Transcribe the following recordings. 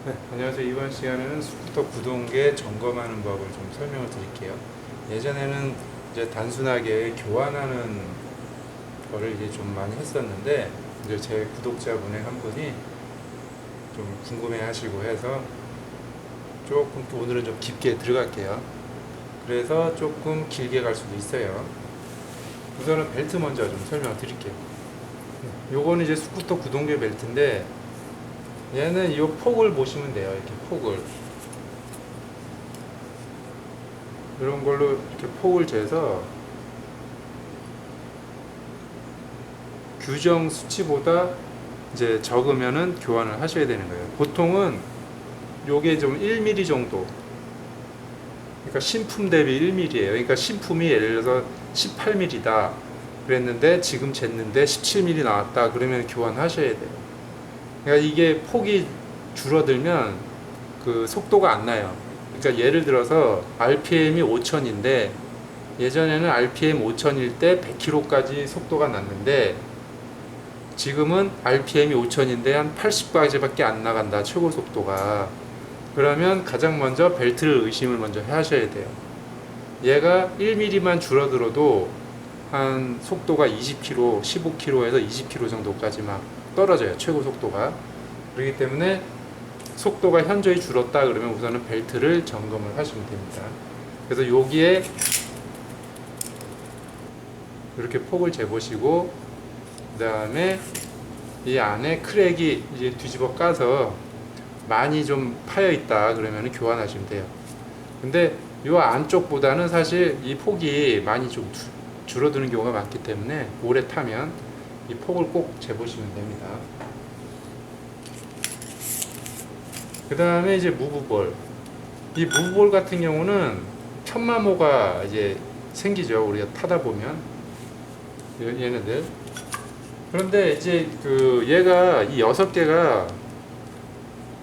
네, 안녕하세요. 이번 시간에는 스쿠터 구동계 점검하는 법을 좀 설명을 드릴게요. 예전에는 이제 단순하게 교환하는 거를 이제 좀 많이 했었는데, 이제 제 구독자분의 한 분이 좀 궁금해 하시고 해서 조금 또 오늘은 좀 깊게 들어갈게요. 그래서 조금 길게 갈 수도 있어요. 우선은 벨트 먼저 좀 설명을 드릴게요. 요거는 이제 스쿠터 구동계 벨트인데, 얘는 이 폭을 보시면 돼요. 이렇게 폭을 이런 걸로 이렇게 폭을 재서 규정 수치보다 이제 적으면은 교환을 하셔야 되는 거예요. 보통은 요게 좀 1mm 정도, 그러니까 신품 대비 1mm예요. 그러니까 신품이 예를 들어서 18mm다 그랬는데 지금 쟀는데 17mm 나왔다 그러면 교환하셔야 돼요. 그러니까 이게 폭이 줄어들면 그 속도가 안 나요. 그러니까 예를 들어서 RPM이 5000인데 예전에는 RPM 5000일 때 100km까지 속도가 났는데 지금은 RPM이 5000인데 한 80까지밖에 안 나간다, 최고 속도가. 그러면 가장 먼저 벨트를 의심을 먼저 하셔야 돼요. 얘가 1mm만 줄어들어도 한 속도가 20km, 15km에서 20km 정도까지 막 떨어져요, 최고 속도가. 그렇기 때문에 속도가 현저히 줄었다 그러면 우선은 벨트를 점검을 하시면 됩니다. 그래서 여기에 이렇게 폭을 재보시고, 그 다음에 이 안에 크랙이 이제 뒤집어 까서 많이 좀 파여 있다 그러면 교환하시면 돼요. 근데 이 안쪽보다는 사실 이 폭이 많이 좀 줄어드는 경우가 많기 때문에 오래 타면 이 폭을 꼭 재보시면 됩니다. 그 다음에 이제 무브볼. 이 무브볼 같은 경우는 편마모가 이제 생기죠. 우리가 타다 보면. 얘네들. 그런데 이제 그 얘가 이 6개가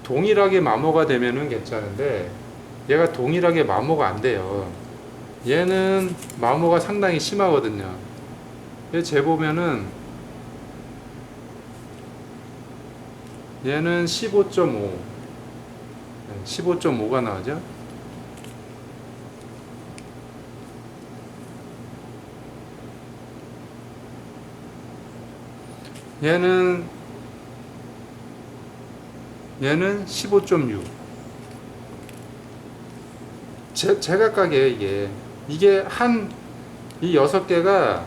동일하게 마모가 되면은 괜찮은데 얘가 동일하게 마모가 안 돼요. 얘는 마모가 상당히 심하거든요. 얘 재보면은 얘는 15.5가 나오죠. 얘는 15.6. 제각각이에요. 이게 이 6개가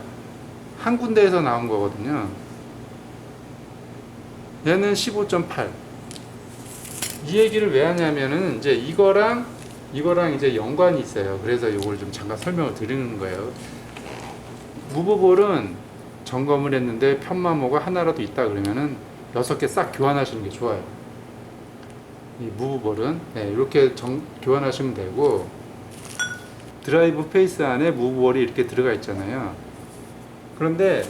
한 군데에서 나온 거거든요. 얘는 15.8. 이 얘기를 왜 하냐면은 이제 이거랑 이제 연관이 있어요. 그래서 이걸 좀 잠깐 설명을 드리는 거예요. 무브볼은 점검을 했는데 편마모가 하나라도 있다 그러면은 6개 싹 교환하시는 게 좋아요. 이 무브볼은 이렇게 교환하시면 되고, 드라이브 페이스 안에 무브볼이 이렇게 들어가 있잖아요. 그런데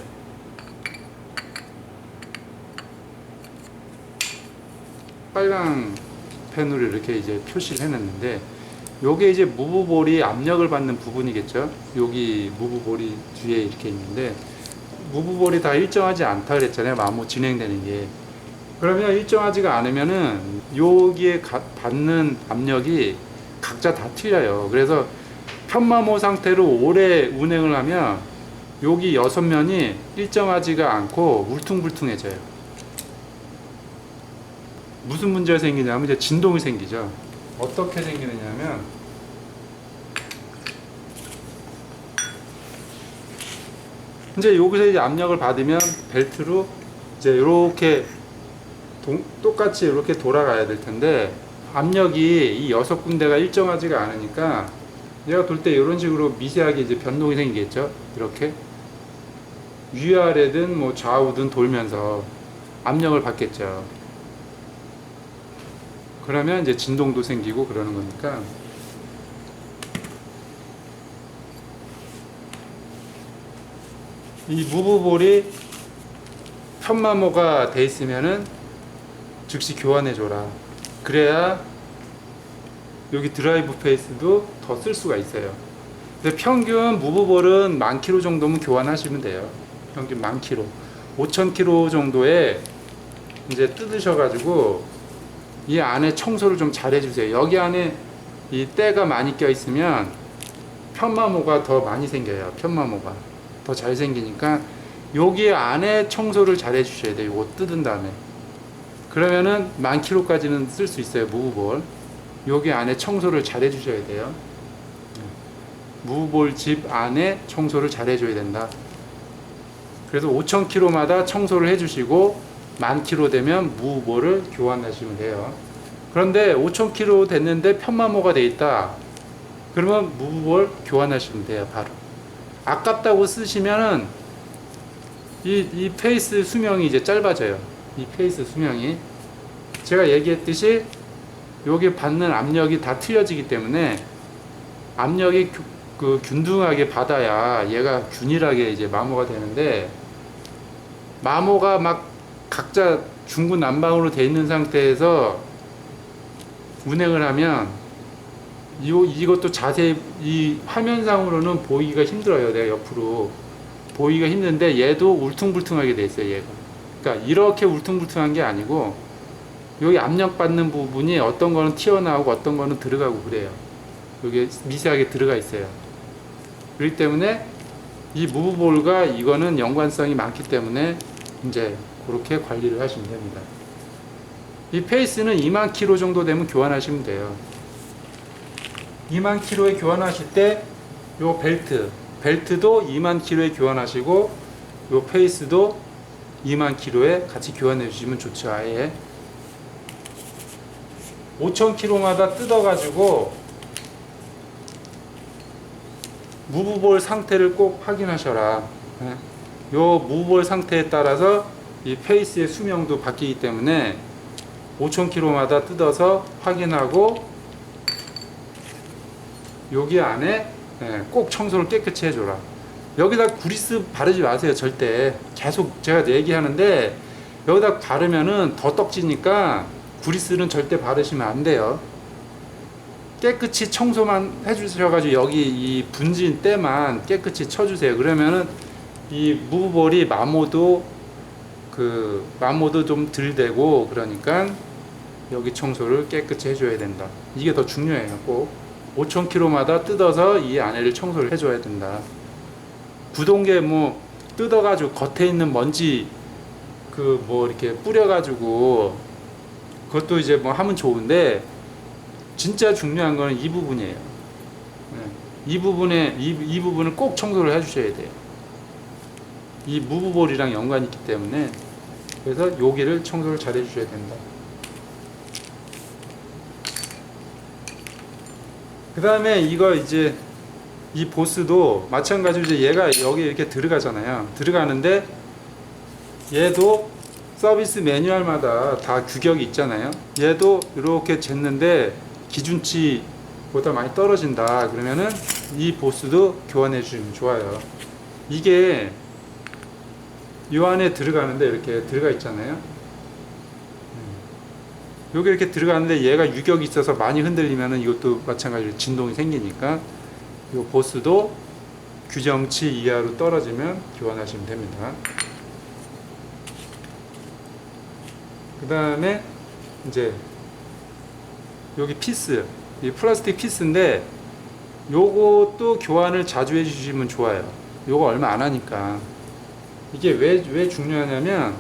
빨강 펜으로 이렇게 이제 표시를 해놨는데, 요게 이제 무브볼이 압력을 받는 부분이겠죠. 여기 무브볼이 뒤에 이렇게 있는데, 무브볼이 다 일정하지 않다 그랬잖아요. 마모 진행되는 게. 그러면 일정하지가 않으면은 여기에 받는 압력이 각자 다 틀려요. 그래서 편마모 상태로 오래 운행을 하면 여기 6면이 일정하지가 않고 울퉁불퉁해져요. 무슨 문제가 생기냐면 이제 진동이 생기죠. 어떻게 생기느냐면 이제 여기서 이제 압력을 받으면 벨트로 이제 이렇게 똑같이 이렇게 돌아가야 될 텐데, 압력이 이 6군데가 일정하지가 않으니까 얘가 돌 때 이런 식으로 미세하게 이제 변동이 생기겠죠. 이렇게 위아래든 뭐 좌우든 돌면서 압력을 받겠죠. 그러면 이제 진동도 생기고 그러는 거니까, 이 무브볼이 편마모가 돼 있으면은 즉시 교환해 줘라. 그래야 여기 드라이브 페이스도 더 쓸 수가 있어요. 근데 평균 무브볼은 10,000km 정도면 교환하시면 돼요. 평균 10,000km. 5,000km 정도에 이제 뜯으셔가지고 이 안에 청소를 좀 잘 해주세요. 여기 안에 이 때가 많이 껴 있으면 편마모가 더 많이 생겨요. 편마모가 더 잘 생기니까 여기 안에 청소를 잘 해주셔야 돼요. 이거 뜯은 다음에. 그러면은 10,000kg까지는 쓸 수 있어요. 무브볼. 여기 안에 청소를 잘 해주셔야 돼요. 무브볼 집 안에 청소를 잘 해줘야 된다. 그래서 5,000kg마다 청소를 해주시고 10,000kg 되면 무브볼을 교환하시면 돼요. 그런데 5,000kg 됐는데 편마모가 돼 있다. 그러면 무브볼 교환하시면 돼요. 바로. 아깝다고 쓰시면은 이 페이스 수명이 이제 짧아져요. 이 페이스 수명이. 제가 얘기했듯이 여기 받는 압력이 다 틀려지기 때문에 압력이 균등하게 받아야 얘가 균일하게 이제 마모가 되는데, 마모가 막 각자 중구난방으로 돼 있는 상태에서 운행을 하면 이것도 자세히 이 화면상으로는 보이기가 힘들어요. 내가 옆으로 보이기가 힘든데 얘도 울퉁불퉁하게 돼 있어요. 얘가. 그러니까 이렇게 울퉁불퉁한 게 아니고 여기 압력 받는 부분이 어떤 거는 튀어나오고 어떤 거는 들어가고 그래요. 여기 미세하게 들어가 있어요. 그렇기 때문에 이 무브볼과 이거는 연관성이 많기 때문에 이제 그렇게 관리를 하시면 됩니다. 이 페이스는 20,000kg 정도 되면 교환하시면 돼요. 20,000kg에 교환하실 때 요 벨트도 20,000kg에 교환하시고 요 페이스도 20,000kg에 같이 교환해 주시면 좋죠. 아예 5,000kg마다 뜯어 가지고 무브볼 상태를 꼭 확인하셔라. 요 무브볼 상태에 따라서 이 페이스의 수명도 바뀌기 때문에 5,000kg마다 뜯어서 확인하고 여기 안에 꼭 청소를 깨끗이 해줘라. 여기다 구리스 바르지 마세요. 절대. 계속 제가 얘기하는데 여기다 바르면은 더 떡지니까 구리스는 절대 바르시면 안 돼요. 깨끗이 청소만 해주셔가지고 여기 이 분진 때만 깨끗이 쳐주세요. 그러면은 이 무브볼이 마모도 좀 덜 되고, 그러니까 여기 청소를 깨끗이 해줘야 된다. 이게 더 중요해요. 꼭 5,000kg마다 뜯어서 이 안에를 청소를 해줘야 된다. 구동계 뭐 뜯어가지고 겉에 있는 먼지 이렇게 뿌려가지고 그것도 이제 뭐 하면 좋은데, 진짜 중요한 거는 이 부분이에요. 이 부분을 꼭 청소를 해주셔야 돼요. 이 무브볼이랑 연관이 있기 때문에. 그래서 여기를 청소를 잘 해주셔야 된다. 그 다음에 이거 이제 이 보스도 마찬가지로 이제 얘가 여기 이렇게 들어가잖아요. 들어가는데 얘도 서비스 매뉴얼마다 다 규격이 있잖아요. 얘도 이렇게 쟀는데 기준치보다 많이 떨어진다. 그러면은 이 보스도 교환해 주시면 좋아요. 이게 이 안에 들어가는데 이렇게 들어가 있잖아요. 여기 이렇게 들어가는데 얘가 유격이 있어서 많이 흔들리면은 이것도 마찬가지로 진동이 생기니까 이 보스도 규정치 이하로 떨어지면 교환하시면 됩니다. 그 다음에 이제 여기 피스, 이 플라스틱 피스인데 요것도 교환을 자주 해주시면 좋아요. 요거 얼마 안 하니까. 이게 왜 중요하냐면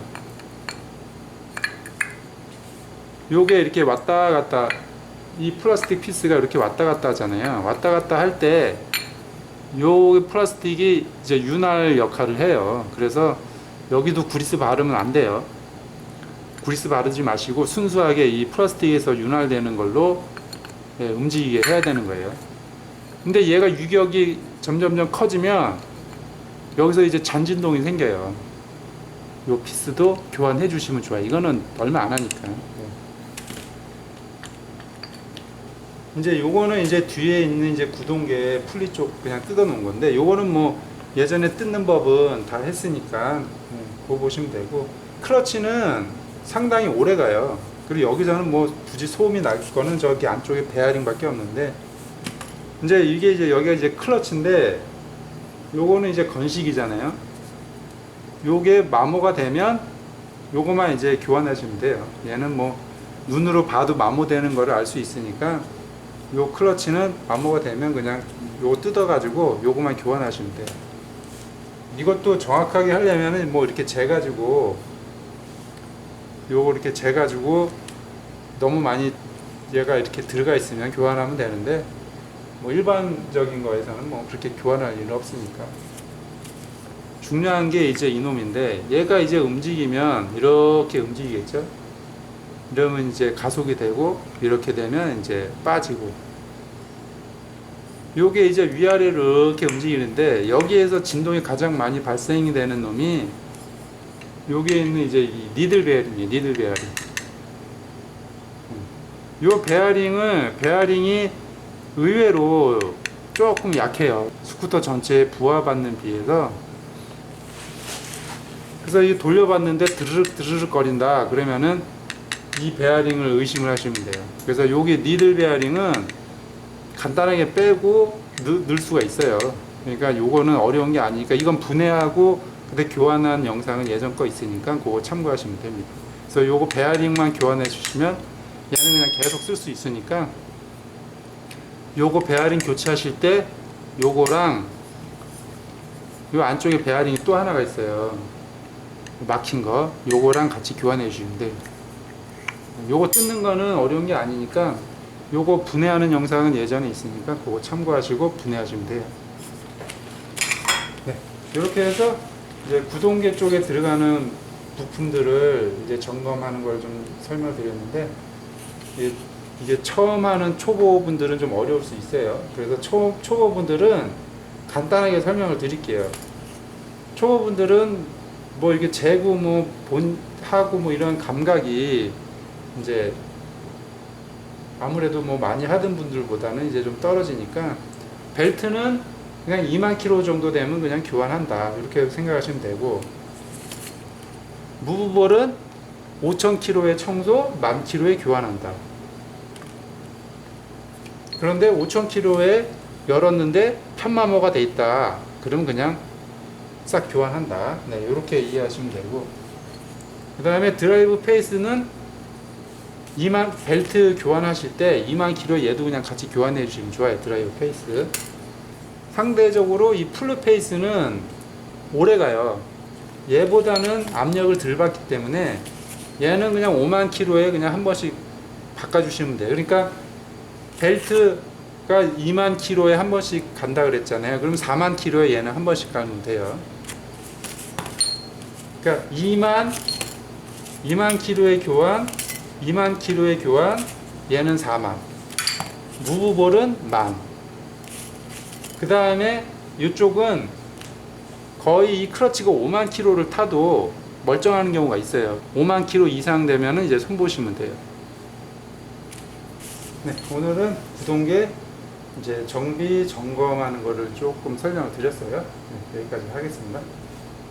요게 이렇게 왔다 갔다, 이 플라스틱 피스가 이렇게 왔다 갔다 하잖아요. 왔다 갔다 할 때 요 플라스틱이 이제 윤활 역할을 해요. 그래서 여기도 구리스 바르면 안 돼요. 구리스 바르지 마시고 순수하게 이 플라스틱에서 윤활되는 걸로 움직이게 해야 되는 거예요. 근데 얘가 유격이 점점점 커지면 여기서 이제 잔진동이 생겨요. 요 피스도 교환해 주시면 좋아요. 이거는 얼마 안 하니까. 이제 요거는 이제 뒤에 있는 이제 구동계 풀리 쪽 그냥 뜯어 놓은 건데, 요거는 뭐 예전에 뜯는 법은 다 했으니까 그거 보시면 되고, 클러치는 상당히 오래 가요. 그리고 여기서는 뭐 굳이 소음이 날 거는 저기 안쪽에 베어링 밖에 없는데, 이제 이게 이제 여기가 이제 클러치인데 요거는 이제 건식이잖아요. 요게 마모가 되면 요거만 이제 교환하시면 돼요. 얘는 뭐 눈으로 봐도 마모되는 거를 알 수 있으니까 요 클러치는 마모가 되면 그냥 요거 뜯어가지고 요거만 교환하시면 돼요. 이것도 정확하게 하려면은 뭐 이렇게 재가지고 요거 이렇게 재가지고 너무 많이 얘가 이렇게 들어가 있으면 교환하면 되는데 뭐 일반적인 거에서는 뭐 그렇게 교환할 일은 없으니까. 중요한 게 이제 이놈인데 얘가 이제 움직이면 이렇게 움직이겠죠. 이러면 이제 가속이 되고 이렇게 되면 이제 빠지고 요게 이제 위아래로 이렇게 움직이는데 여기에서 진동이 가장 많이 발생이 되는 놈이 여기에 있는 이제 이 니들 베어링이에요. 니들 베어링. 요 베어링이 의외로 조금 약해요. 스쿠터 전체에 부하받는 비해서. 그래서 이 돌려봤는데 드르륵 드르륵 거린다 그러면은 이 베어링을 의심을 하시면 돼요. 그래서 여기 니들 베어링은 간단하게 빼고 넣을 수가 있어요. 그러니까 요거는 어려운 게 아니니까 이건 분해하고 근데 교환한 영상은 예전 거 있으니까 그거 참고하시면 됩니다. 그래서 요거 베어링만 교환해 주시면 얘는 그냥 계속 쓸 수 있으니까 요거 베어링 교체하실 때 요거랑 요 안쪽에 베어링이 또 하나가 있어요. 막힌 거 요거랑 같이 교환해 주시면 돼요. 요거 뜯는 거는 어려운 게 아니니까 요거 분해하는 영상은 예전에 있으니까 그거 참고하시고 분해하시면 돼요. 네, 이렇게 해서 이제 구동계 쪽에 들어가는 부품들을 이제 점검하는 걸 좀 설명드렸는데 이게 처음 하는 초보분들은 좀 어려울 수 있어요. 그래서 초보분들은 간단하게 설명을 드릴게요. 초보분들은 뭐 이렇게 재고 뭐 하고 뭐 이런 감각이 이제 아무래도 뭐 많이 하던 분들보다는 이제 좀 떨어지니까 벨트는 그냥 2만 킬로 정도 되면 그냥 교환한다 이렇게 생각하시면 되고 무브볼은 5천 킬로의 청소 1만 킬로에 교환한다. 그런데 5천 킬로에 열었는데 편마모가 돼 있다. 그러면 그냥 싹 교환한다. 네, 이렇게 이해하시면 되고 그 다음에 드라이브 페이스는 벨트 교환하실 때 2만 킬로 얘도 그냥 같이 교환해 주시면 좋아요. 드라이브 페이스. 상대적으로 이 풀 페이스는 오래 가요. 얘보다는 압력을 덜 받기 때문에 얘는 그냥 5만 킬로에 그냥 한 번씩 바꿔주시면 돼요. 그러니까 벨트가 2만 킬로에 한 번씩 간다 그랬잖아요. 그럼 4만 킬로에 얘는 한 번씩 가면 돼요. 그러니까 2만 킬로의 교환, 2만 킬로의 교환, 얘는 4만. 무브볼은 1만. 그 다음에 이쪽은 거의 이 클러치가 5만 킬로를 타도 멀쩡한 경우가 있어요. 5만 킬로 이상 되면 이제 손 보시면 돼요. 네, 오늘은 구동계 이제 정비 점검하는 거를 조금 설명을 드렸어요. 네, 여기까지 하겠습니다.